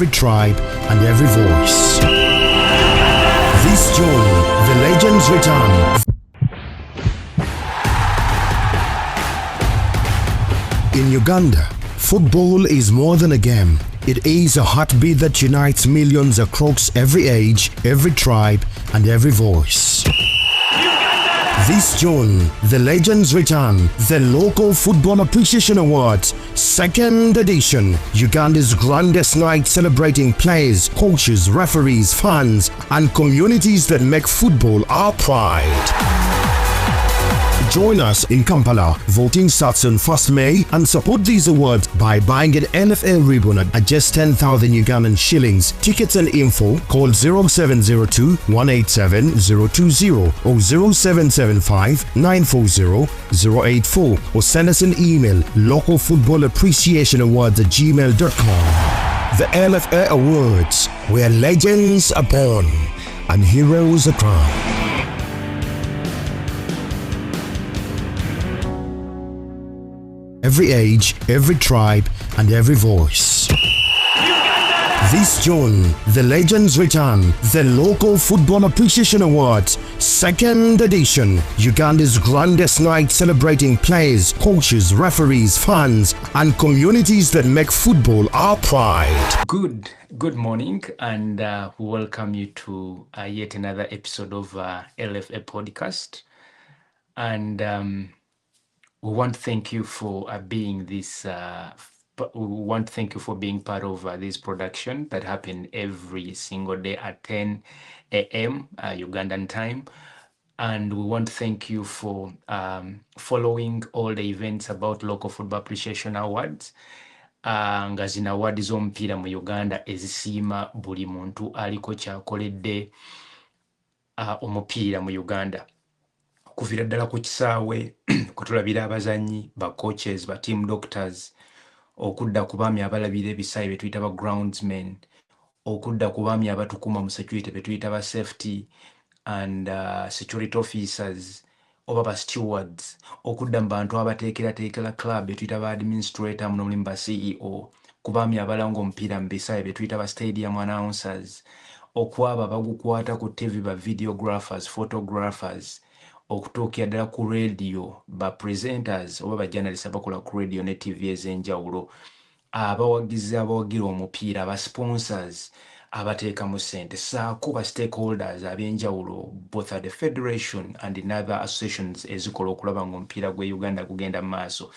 every tribe, and every voice. This journey, the legends return. In Uganda, football is more than a game. It is a heartbeat that unites millions across every age, every tribe, and every voice. This June, the Legends Return, the Local Football Appreciation Awards, second edition, Uganda's grandest night celebrating players, coaches, referees, fans, and communities that make football our pride. Join us in Kampala. Voting starts on 1st May and support these awards by buying an LFA ribbon at just 10,000 Ugandan shillings. Tickets and info call 0702 187 020 or 0775 940 084 or send us an email localfootballappreciationawards@gmail.com. The LFA Awards, where legends are born and heroes are crowned. Every age, every tribe, and every voice. This June, the Legends Return, the Local Football Appreciation Awards, second edition, Uganda's grandest night celebrating players, coaches, referees, fans, and communities that make football our pride. Good morning, and we welcome you to yet another episode of LFA Podcast. And we want to thank you for being this. We want to thank you for being part of this production that happen every single day at 10 a.m. Ugandan time. And we want to thank you for following all the events about Local Football Appreciation Awards. Nga zino awards z'omupiira mu Uganda ezisiima buli muntu aliko kyakoledde omupiira mu Uganda. Kuviira ddala ku kisaawe kutulabira abazanyi ba coaches ba team doctors, okudda ku baami abalabira ebisaawe be tuyita ba groundsmen, okudda ku baami abatukuma mu security be tuyita ba safety and security officers oba ba stewards, okudda mu bantu abateekerateekera club be tuyita ba administrator muno mulimu ba CEO, ku baami abalanga omupiira mu bisaawe be tuyita ba stadium announcers, okwabo abagukwata ku TV ba videographers, photographers, okutuukira ddala ku radio ba presenters oba ba journalists abakola ku radio ne TV ez'enjawulo, abawagira omupiira, ba sponsors abateeka mu ssente, saako ba stakeholders ab'enjawulo both at the federation and in other associations ezikola okulaba ng'omupiira gwe Uganda gugenda mu maaso.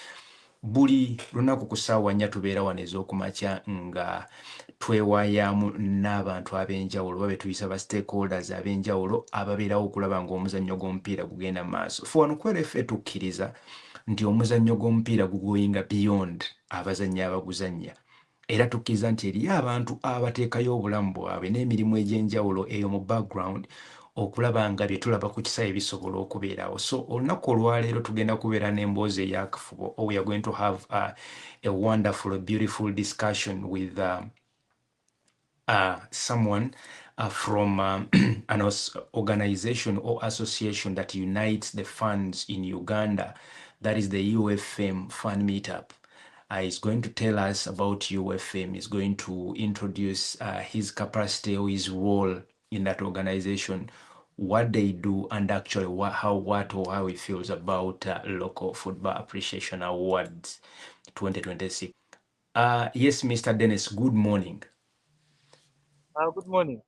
Buli lunaku ku ssaawa 4 tubeera wano ez'okumakya nga twewaayamu n'abantu ab'enjawulo babe tuyisa ba stakeholders ab'enjawulo ababeerawo okulaba ng'omuzannyo gw'omupiira gugenda mu maaso. Fe wano ku LFA tukkiriza nti omuzannyo gw'omupiira gugoyinga beyond abazannyi abaguzannya, era tukkiriza nti eriyo abantu abateekayo obulamu bwabwe n'emirimu egy'enjawulo eyo mu background okulaba nga bye tulaba ku kisaawe bisobola okubeerawo. So olunaku olwaleero tugenda kubeera n'emboozi ey'akafubo. We are going to have a wonderful, beautiful discussion with someone from an organization or association that unites the fans in Uganda. That is the UFM Fan Meet Up. He's going to tell us about UFM. He's going to introduce his capacity or his role in that organization, what they do, and actually how he feels about Local Football Appreciation Awards 2026. Yes, Mr. Dennis, good morning. Good morning.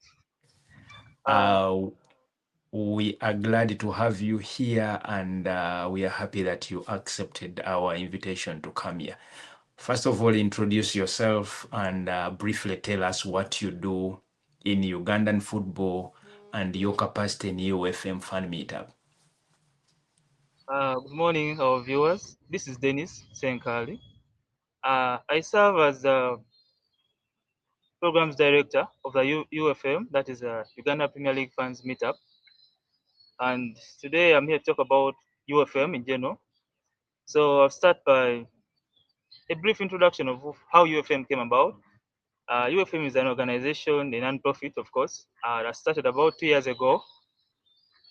We are glad to have you here, and we are happy that you accepted our invitation to come here. First of all, introduce yourself and briefly tell us what you do in Ugandan football and your capacity in UFM Fan Meet Up. Good morning, our viewers. This is Dennis Senkali. I serve as the Programs Director of the UFM, that is Uganda Premier League Fans Meetup. And today I'm here to talk about UFM in general. So I'll start by a brief introduction of how UFM came about. UFM is an organization, a non-profit, of course, that started about 2 years ago.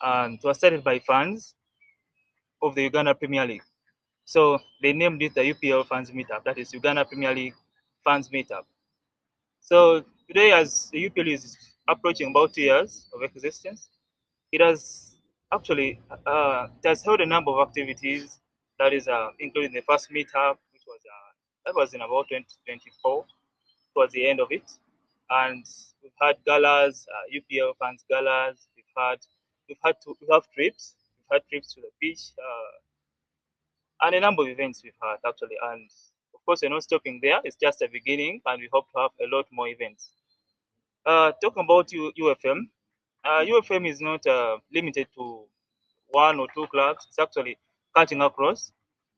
And it was started by fans of the Uganda Premier League. So they named it the UPL Fans Meetup, that is Uganda Premier League Fans Meetup. So Today, as the UPL is approaching about 2 years of existence, it has actually it has held a number of activities that is including the first meetup, which was that was in about 2024, towards the end of it, and we've had galas, UPL fans galas. We have trips. We've had trips to the beach, and a number of events we've had actually. And of course, we're not stopping there. It's just a beginning, and we hope to have a lot more events. Talking about UFM, UFM is not limited to one or two clubs. It's actually cutting across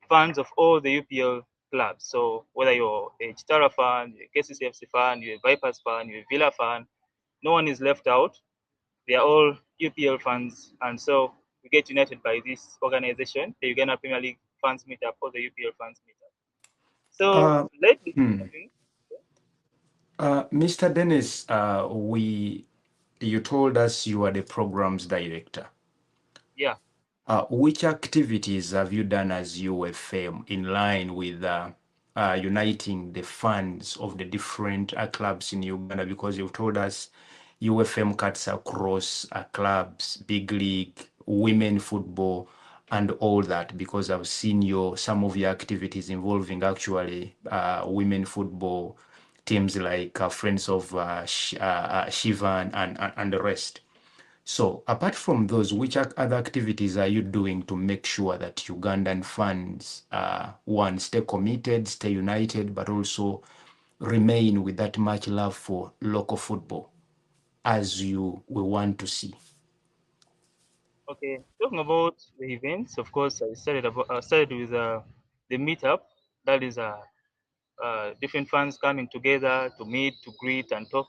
fans of all the UPL clubs. So whether you're a Chitara fan, you're a KCCFC fan, you're a Vipers fan, you're a Villa fan, no one is left out. They are all UPL fans, and so we get united by this organization, the Uganda Premier League Fans Meetup or the UPL Fans Meetup. So Uh, lately, hmm. Mr. Dennis, you told us you are the programs director. yeah, Which activities have you done as UFM in line with uniting the fans of the different clubs in Uganda? Because you've told us UFM cuts across clubs, big league, women football, and all that. Because I've seen some of your activities involving actually women football teams like Friends of Shiva and the rest. So apart from those, which other activities are you doing to make sure that Ugandan fans, one, stay committed, stay united, but also remain with that much love for local football as we want to see? okay. Talking about the events, of course, I started with the meetup. That is different fans coming together to meet, to greet, and talk.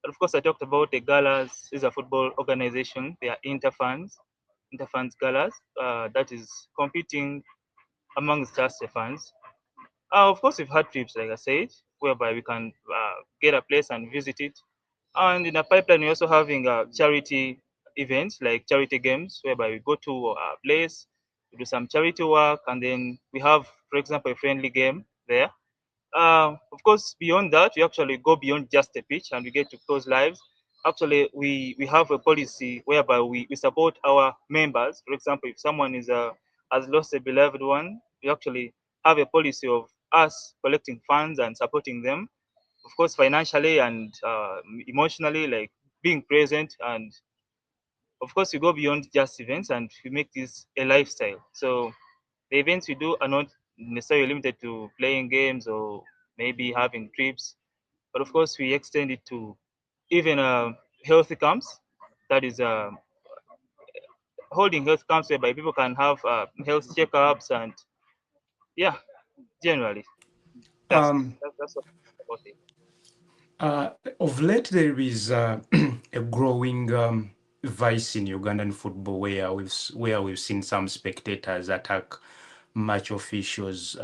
And of course, I talked about the galas. This is a football organization. They are interfans galas. That is competing amongst just the fans. Of course, we've had trips, like I said, whereby we can get a place and visit it. And in the pipeline, we're also having charity events like charity games, whereby we go to a place, we do some charity work, and then we have, for example, a friendly game there. Of course, beyond that, we actually go beyond just the pitch and we get to close lives. Actually, we have a policy whereby we support our members. For example, if someone has lost a beloved one, we actually have a policy of us collecting funds and supporting them, of course, financially and emotionally, like being present. And of course, we go beyond just events and we make this a lifestyle. So the events we do are not necessarily limited to playing games or maybe having trips, but of course, we extend it to even healthy camps. That is holding health camps whereby people can have health checkups and yeah, generally Um, that's what about it. uh, of late, there is a growing vice in Ugandan football where we've seen some spectators attack match officials.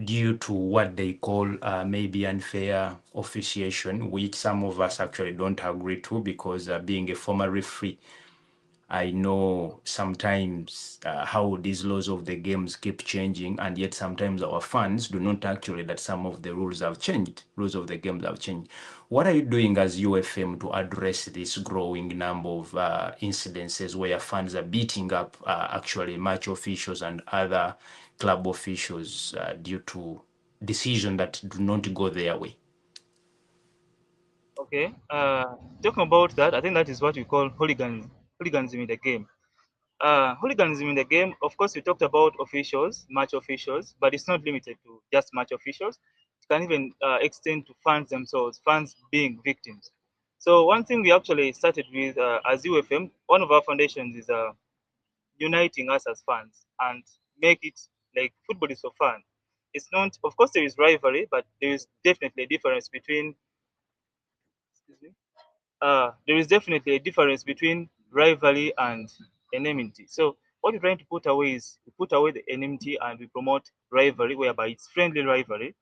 Due to what they call maybe unfair officiation, which some of us actually don't agree to because being a former referee, I know sometimes how these laws of the games keep changing, and yet sometimes our fans do not actually that some of the rules have changed, rules of the games have changed. What are you doing as UFM to address this growing number of incidences where fans are beating up actually match officials and other club officials due to decisions that do not go their way? Okay, talking about that, I think that is what we call hooliganism in the game. Hooliganism in the game, of course, we talked about officials, match officials, but it's not limited to just match officials. It can even extend to fans themselves, fans being victims. So one thing we actually started with as UFM, one of our foundations is uniting us as fans and make it like football is for fun. It's not, of course, there is rivalry, but there is definitely a difference between, excuse me, there is definitely a difference between rivalry and enmity. So what we're trying to put away is we put away the enmity and we promote rivalry, whereby it's friendly rivalry.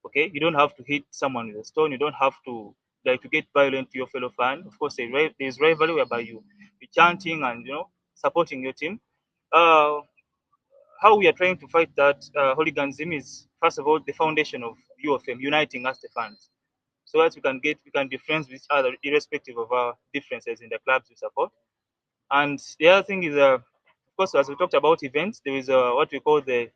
Okay, you don't have to hit someone with a stone. You don't have to like to get violent to your fellow fan. Of course, there's rivalry whereby you chanting and supporting your team. Uh, how we are trying to fight that hooliganism is first of all the foundation of UFM uniting us the fans. so that we can be friends with each other irrespective of our differences in the clubs we support. And the other thing is, of course, as we talked about events, there is what we call the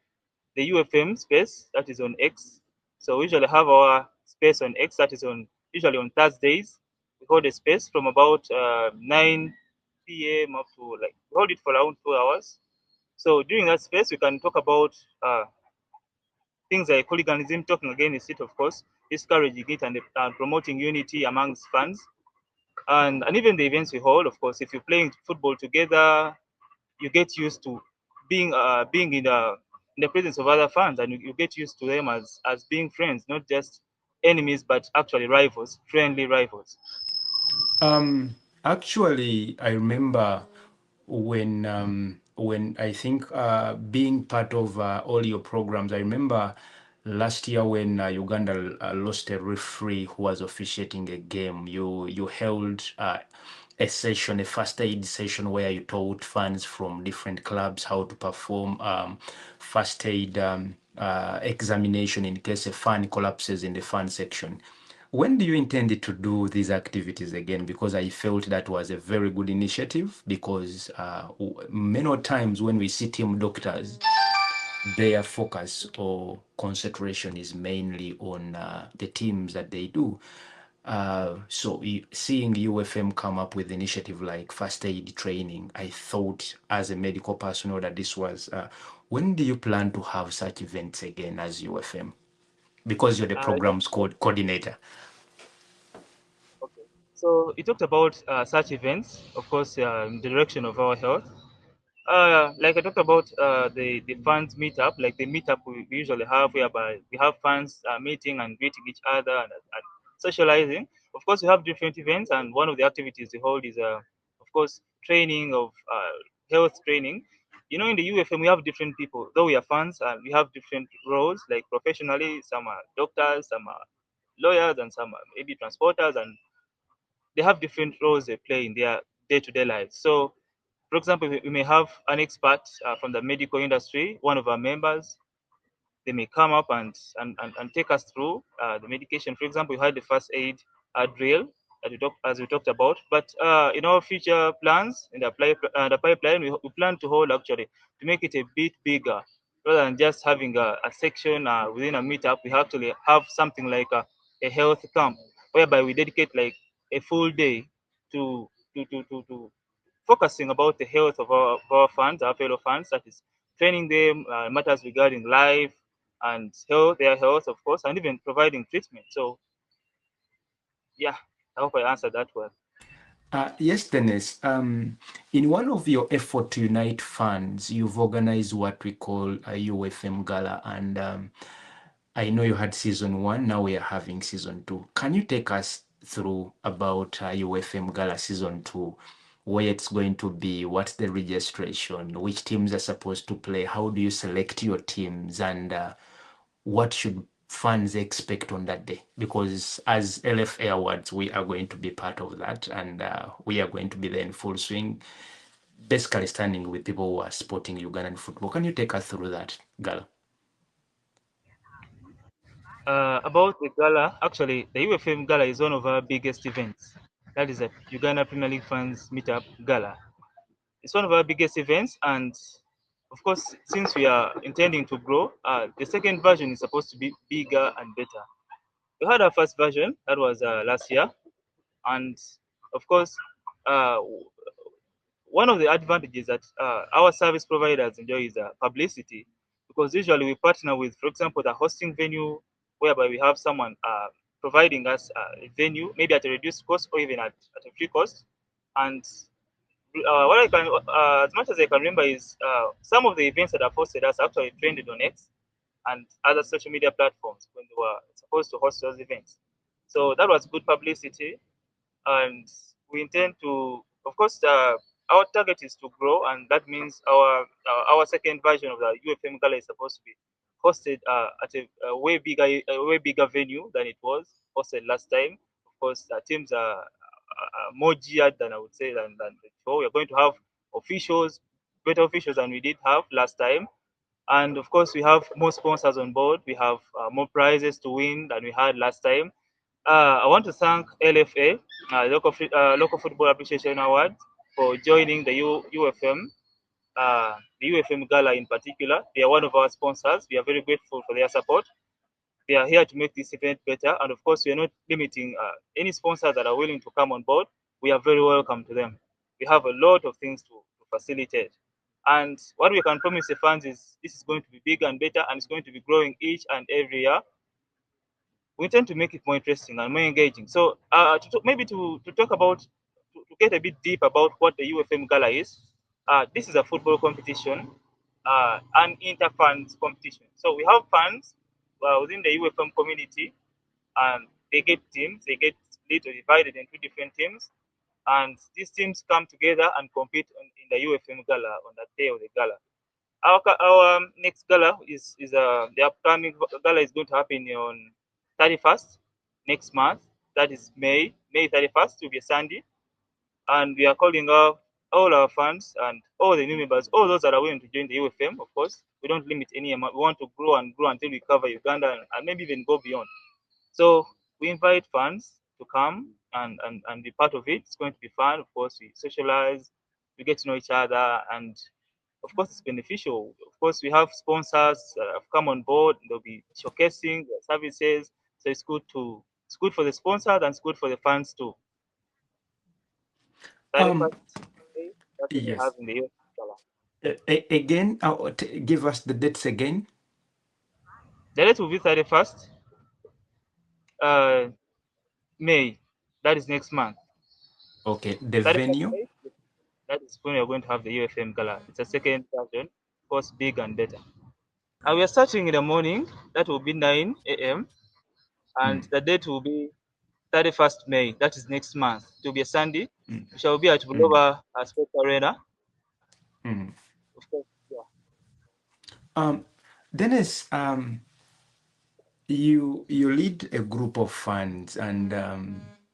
UFM space that is on X. So we usually have our space on X that is on usually on Thursdays. We hold a space from about 9 p.m. up to like we hold it for around 2 hours. So during that space, we can talk about things like hooliganism, talking against it, of course, discouraging it and promoting unity amongst fans, and even the events we hold. Of course, if you're playing football together, you get used to being in the presence of other fans, and you get used to them as being friends, not just enemies, but actually rivals, friendly rivals. Actually, I remember when I think being part of all your programs. I remember last year when Uganda lost a referee who was officiating a game. You held a session, a first aid session, where you taught fans from different clubs how to perform first aid examination in case a fan collapses in the fan section. When do you intend to do these activities again? Because I felt that was a very good initiative, because many times when we see team doctors, their focus or concentration is mainly on the teams that they do. So seeing UFM come up with initiative like first aid training, I thought as a medical personnel that this was, when do you plan to have such events again as UFM? Because you're the Uh, it- programs coordinator. okay. So you talked about such events, of course, in the direction of our health. Like I talked about the fans meetup, like the meetup we usually have, whereby we have fans meeting and greeting each other and socializing. Of course, we have different events, and one of the activities we hold is, of course, training of health training. You know, in the UFM, we have different people. Though we are fans, we have different roles. Like professionally, some are doctors, some are lawyers, and some are maybe transporters, and they have different roles they play in their day-to-day lives. So, for example, we may have an expert from the medical industry, one of our members. They may come up and take us through the medication. For example, we had the first aid drill that as we talked about. But in our future plans, in the pipeline, we plan to hold actually to make it a bit bigger, rather than just having a section within a meetup. We actually have something like a health camp, whereby we dedicate like a full day to to focusing about the health of our fans, our fellow fans. That is training them matters regarding life and health, their health, of course, and even providing treatment. So, yeah, I hope I answered that well. Yes, Dennis. In one of your effort to unite fans, you've organized what we call a UFM Gala, and I know you had season one. Now we are having season two. Can you take us through about UFM Gala season two, where it's going to be, what's the registration, which teams are supposed to play, how do you select your teams, and what should fans expect on that day? Because as LFA Awards, we are going to be part of that, and we are going to be there in full swing, basically standing with people who are supporting Ugandan football. Can you take us through that, Gala? About the gala, actually, the UFM Gala is one of our biggest events. That is the Uganda Premier League Fans Meetup Gala. It's one of our biggest events, and of course, since we are intending to grow, the second version is supposed to be bigger and better. We had our first version that was last year, and of course, uh, one of the advantages that our service providers enjoy is publicity, because usually we partner with, for example, the hosting venue, whereby we have someone providing us a venue, maybe at a reduced cost or even at a free cost. And what I can, as much as I can remember, is some of the events that have hosted us actually trended on X and other social media platforms when they were supposed to host those events. So that was good publicity, and we intend to, of course, our target is to grow, and that means our second version of the UFM Gala is supposed to be hosted at a way bigger venue than it was hosted last time. Of course, the teams are more geared than I would say than before. We're going to have officials, better officials than we did have last time, and of course, we have more sponsors on board. We have more prizes to win than we had last time. I want to thank LFA, Local Football Appreciation Award, for joining the UFM, the UFM Gala in particular. They are one of our sponsors. We are very grateful for their support. They are here to make this event better, and of course, we are not limiting any sponsors that are willing to come on board. We are very welcome to them. We have a lot of things to facilitate. And what we can promise the fans is this is going to be bigger and better, and it's going to be growing each and every year. We intend to make it more interesting and more engaging. So maybe to talk about, to get a bit deep about what the UFM Gala is, this is a football competition, an inter-fans competition. So we have fans within the UFM community, and they get teams, they get split or divided into different teams, and these teams come together and compete in the UFM Gala on that day of the gala. Our next gala is the upcoming gala is going to happen on 31st next month. That is May 31st will be a Sunday, and we are calling out all our fans and all the new members, all those that are willing to join the UFM. Of course, we don't limit any amount. We want to grow and grow until we cover Uganda and maybe even go beyond. So we invite fans to come and be part of it. It's going to be fun. Of course, we socialize, we get to know each other, and of course, it's beneficial. Of course, we have sponsors that have come on board. They'll be showcasing their services. So it's good for the sponsors and it's good for the fans too. That is what Um, that's what we have yes. in the US dollar. Again, give us the dates again. The date will be 31st uh, May. That is next month. Okay, the 31st venue. May, that is when we are going to have the UFM Gala. It's a second version, of course, big and better. And we are starting in the morning. That will be 9 a.m. And Mm, the date will be 31st May. That is next month. It will be a Sunday. mm, We shall be at mm, Bulova Sports Arena. mm. Of course, yeah. Um, Dennis, you lead a group of fans, and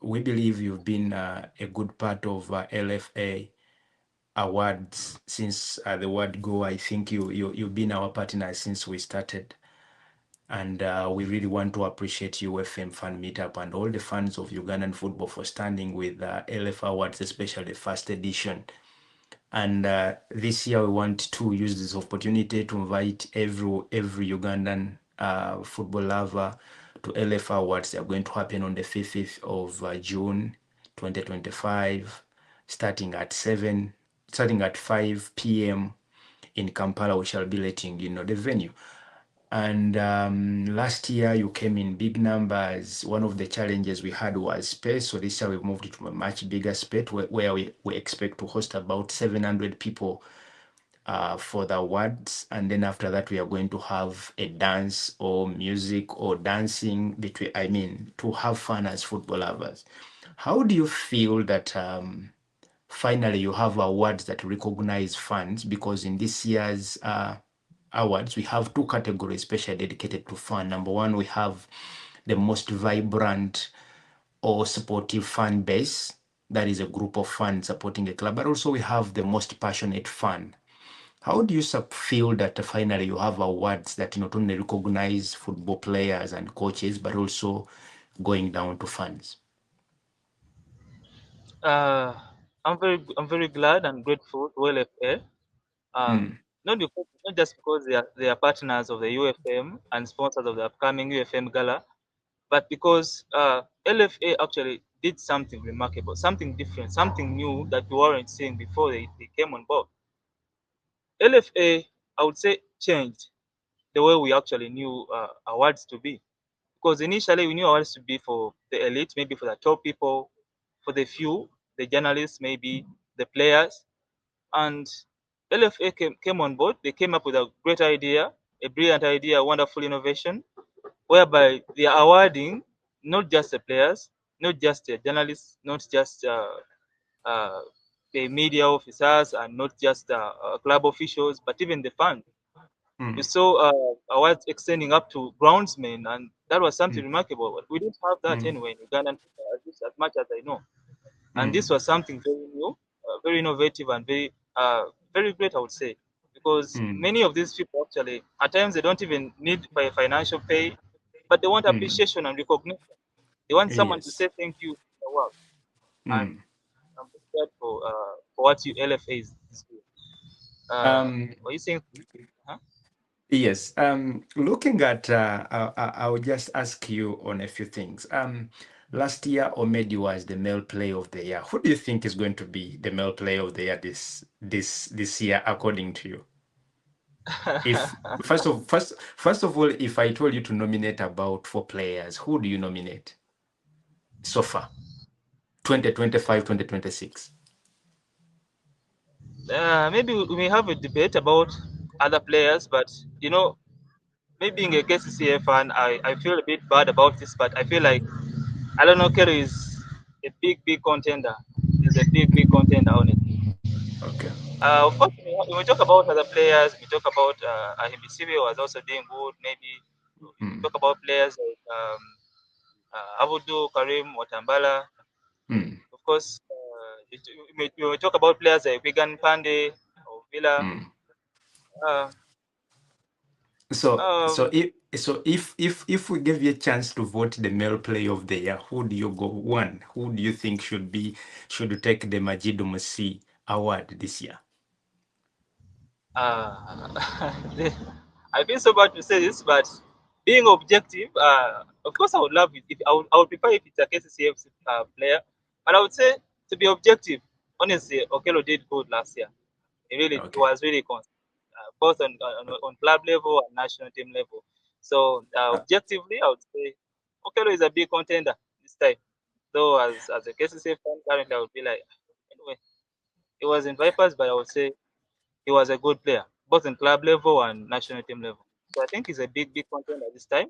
we believe you've been a good part of LFA Awards since the word go. I think you've been our partner since we started. And we really want to appreciate UFM Fan Meet Up and all the fans of Ugandan football for standing with LFA Awards, especially the first edition. And this year, we want to use this opportunity to invite every Ugandan football lover to LFA Awards. They are going to happen on the 5th of June 2025, starting at 5 p.m. in Kampala. We shall be letting you know the venue. And last year you came in big numbers. One of the challenges we had was space. So this year we moved it to a much bigger space where we expect to host about 700 people for the awards. And then after that, we are going to have a dance or music or dancing between, I mean, to have fun as football lovers. How do you feel that finally you have awards that recognize fans? Because in this year's awards, we have two categories specially dedicated to fun. Number one, we have the most vibrant or supportive fan base. That is a group of fans supporting a club, but also we have the most passionate fan. How do you feel that finally you have awards that not only recognize football players and coaches, but also going down to fans? Uh, I'm very glad and grateful to LFA. Mm, Not just because they are partners of the UFM and sponsors of the upcoming UFM Gala, but because LFA actually did something remarkable, something different, something new that we weren't seeing before they came on board. LFA, I would say, changed the way we actually knew awards to be. Because initially we knew awards to be for the elite, maybe for the top people, for the few, the journalists, maybe the players. And LFA came on board. They came up with a great idea, a brilliant idea, a wonderful innovation, whereby they are awarding not just the players, not just the journalists, not just uh, the media officers, and not just club officials, but even the fans. We mm, saw awards extending up to groundsmen, and that was something mm, remarkable. We didn't have that mm, anywhere in Uganda, at least as much as I know. And this mm, was something very new, very innovative, and very great, I would say, because mm, many of these people actually, at times, they don't even need financial pay, but they want mm, appreciation and recognition. They want someone to Yes. say thank you in the world. And Mm. I'm very glad for what you LFA is doing. Um, What are you saying? Huh? yes. Looking at, I'll just ask you on a few things. Last year, Omedi was the male player of the year. Who do you think is going to be the male player of the year this year, according to you? If first of all, if I told you to nominate about 4 players, who do you nominate so far? 2025, 2026. Maybe we may have a debate about other players, but you know, me being a KCCA fan, I feel a bit bad about this, but I feel like I don't know, Kerry is a big contender. He's a big contender on it. Okay. Of course, when we talk about other players, we talk about Ahibisiwe was also doing good. Maybe we Mm. talk about players like Abudu, Karim, Watambala. Mm. Of course, we talk about players like Wigan Pande or Villa. Mm. Uh, So um, if we give you a chance to vote the male player of the year, who do you go? One, who do you think should take the Majidu Musi award this year? uh, I feel so bad to say this, but being objective, of course, I would love it. If I would prefer if it's a KCCF player, but I would say to be objective. Honestly, Okello did good last year. He Okay. was really both on club level and national team level. So Uh, objectively, I would say Okello is a big contender this time. Though as a KCCF fan currently, I would be like, anyway, he was in Vipers, but I would say he was a good player, both in club level and national team level. So I think he's a big contender this time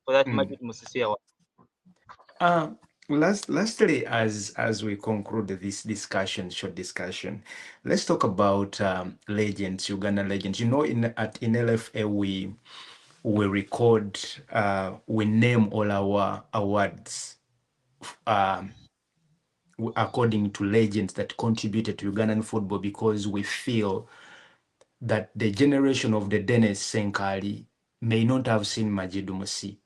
for that mm. Majid Musisi award. Uh, lastly, as we conclude this short discussion, let's talk about legends, Ugandan legends. You know, in LFA we record, we name all our awards um, according to legends that contributed to Ugandan football, because we feel that the generation of the Dennis Senkali may not have seen Majidu Musi.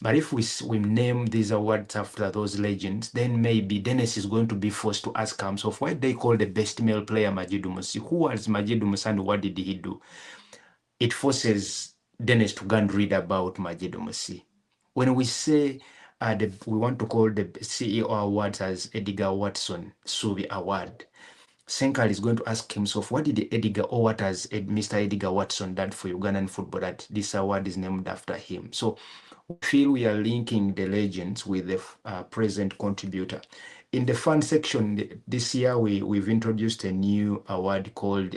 But if we name these awards after those legends, then maybe Dennis is going to be forced to ask himself, why they call the best male player Majidu Musi? Who was Majidu Musi and what did he do? It forces Dennis to go and read about Majidu Musi. When we say we want to call the CEO awards as Edgar Watson Subi Award, Senkal is going to ask himself, what did Edgar, or what has Mr. Edgar Watson done for Ugandan football that this award is named after him? So we feel we are linking the legends with the present contributor. In the fund section this year, we've introduced a new award called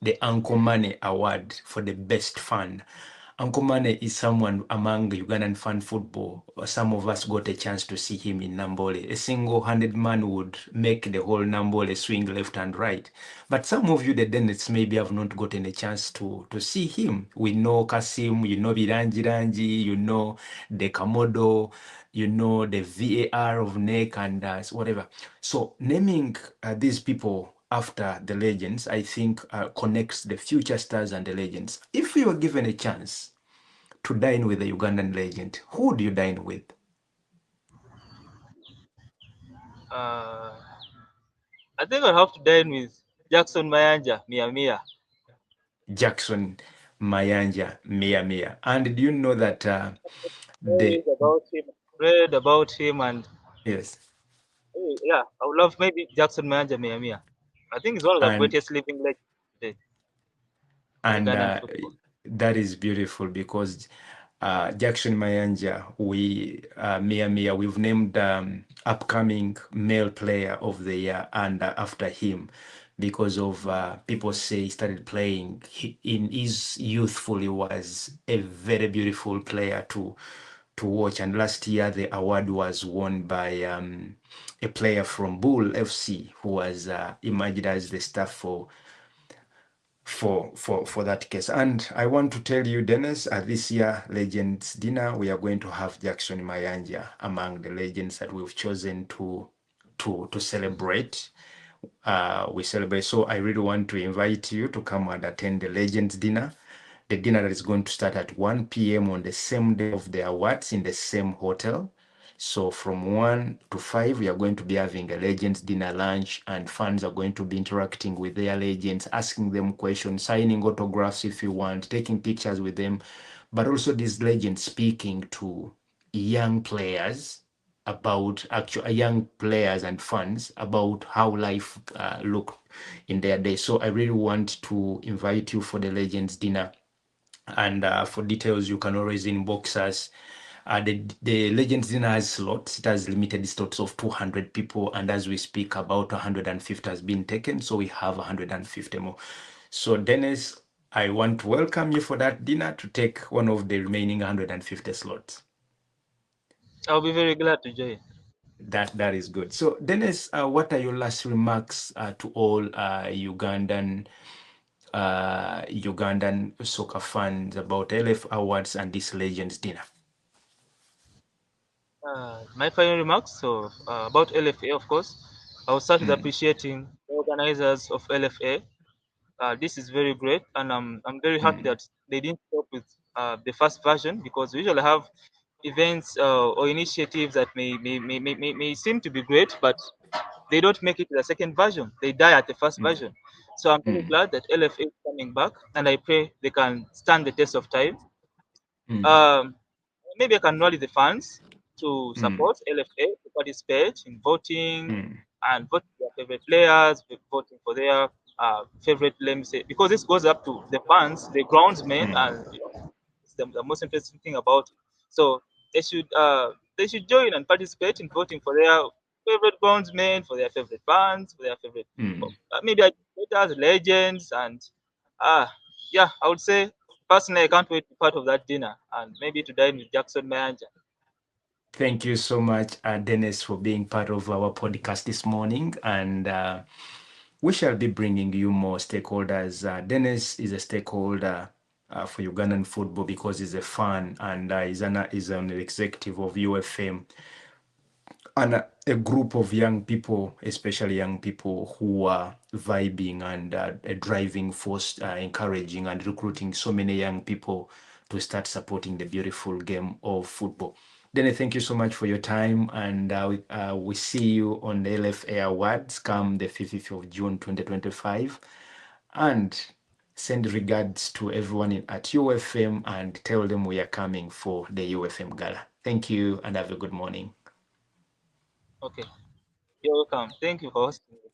the Uncle Money Award for the best fund. Uncle Mane is someone among Ugandan fan football. Some of us got a chance to see him in Nambole. A single-handed man would make the whole Nambole swing left and right. But some of you, the Dennets, maybe have not gotten a chance to see him. We know Kasim, you know Biranji, you know the Kamodo, you know the VAR of Neck and whatever. So naming these people after the legends, I think connects the future stars and the legends. If you were given a chance to dine with a Ugandan legend, who do you dine with? Uh, I think I'll have to dine with Jackson Mayanja, Mia Mia. Jackson Mayanja, Mia Mia. And do you know that Read the about him, read about him, and yes, yeah, I would love maybe Jackson Mayanja, Mia Mia. I think he's one of the and greatest living legends today in and Ugandan football. that is beautiful because Jackson Mayanja, Mia Mia, we've named upcoming male player of the year and after him because of people say he started playing in his youthful. He was a very beautiful player to watch. And last year the award was won by a player from Bull FC who was emerged as the staff for that case. And I want to tell you, Dennis, at this year Legends Dinner, we are going to have Jackson Mayanja among the legends that we've chosen to celebrate. We celebrate. So I really want to invite you to come and attend the Legends Dinner. The dinner that is going to start at 1 p.m. on the same day of the awards in the same hotel. So from 1 to 5, we are going to be having a Legends dinner lunch, and fans are going to be interacting with their legends, asking them questions, signing autographs if you want, taking pictures with them, but also these legends speaking to young players about actual young players and fans about how life look in their day. So I really want to invite you for the Legends dinner, and for details you can always inbox us. The Legends dinner has slots. It has limited slots of 200 people, and as we speak, about 150 has been taken, so we have 150 more. So Dennis, I want to welcome you for that dinner to take one of the remaining 150 slots. I'll be very glad to join. That is good. So Dennis, what are your last remarks to all Ugandan soccer fans about LFA Awards and this Legends dinner? My final remarks. So about LFA, of course, I'll start with Mm, appreciating the organizers of LFA. This is very great, and I'm very happy mm, that they didn't stop with the first version, because we usually have events or initiatives that may seem to be great, but they don't make it to the second version. They die at the first mm, version. So I'm very mm, glad that LFA is coming back, and I pray they can stand the test of time. mm, Um, Maybe I can rally the fans to mm, support LFA, to participate in voting mm, and vote for their favorite players, voting for their favorite, let me say, because this goes up to the fans, the groundsmen, mm, and it's the most interesting thing about it. So they should join and participate in voting for their favorite groundsmen, for their favorite bands, for their favorite mm. maybe administrators, legends, and uh yeah, I would say personally I can't wait to be part of that dinner and maybe to dine with Jackson Mayanja. Thank you so much, Dennis, for being part of our podcast this morning. And we shall be bringing you more stakeholders. Dennis is a stakeholder for Ugandan football because he's a fan, and is an executive of UFM, and a group of young people, especially young people who are vibing and a driving force, encouraging and recruiting so many young people to start supporting the beautiful game of football. Then thank you so much for your time, and we see you on the LFA Awards come the 5th of June 2025. And send regards to everyone at UFM and tell them we are coming for the UFM Gala. Thank you and have a good morning. Okay, you're welcome. Thank you for hosting me.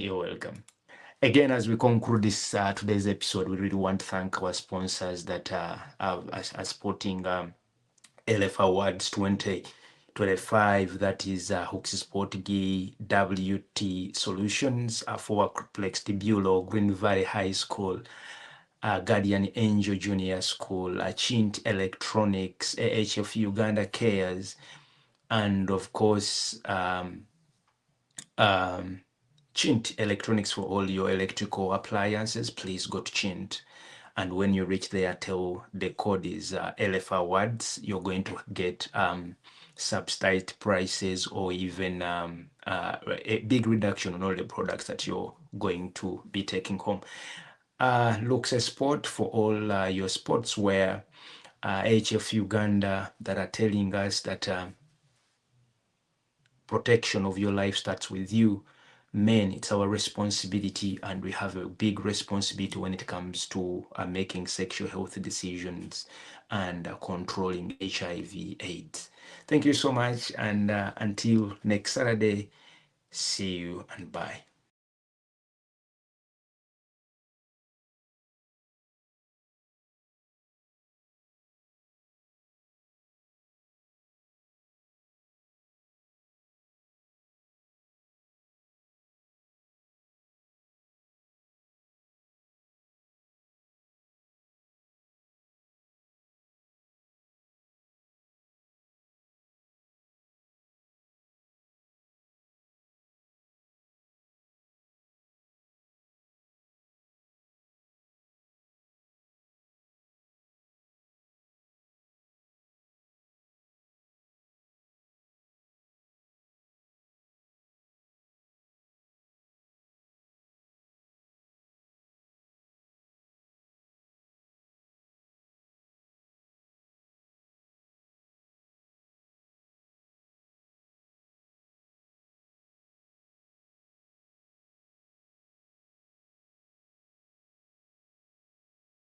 You're welcome. Again, as we conclude this today's episode, we really want to thank our sponsors that are supporting LFA Awards 2025. That is Hooks Sport Gi, WT Solutions, for Workplex, Tibulo, Green Valley High School, Guardian Angel Junior School, Chint Electronics, AHF Uganda Cares, and of course, Chint Electronics for all your electrical appliances. Please go to Chint. And when you reach there, tell the code is LFA Awards. You're going to get subsidized prices or even a big reduction on all the products that you're going to be taking home. Looks a sport for all your sportswear. HF Uganda that are telling us that protection of your life starts with you. Men, it's our responsibility, and we have a big responsibility when it comes to making sexual health decisions and controlling HIV/AIDS. Thank you so much, and until next Saturday, see you and bye.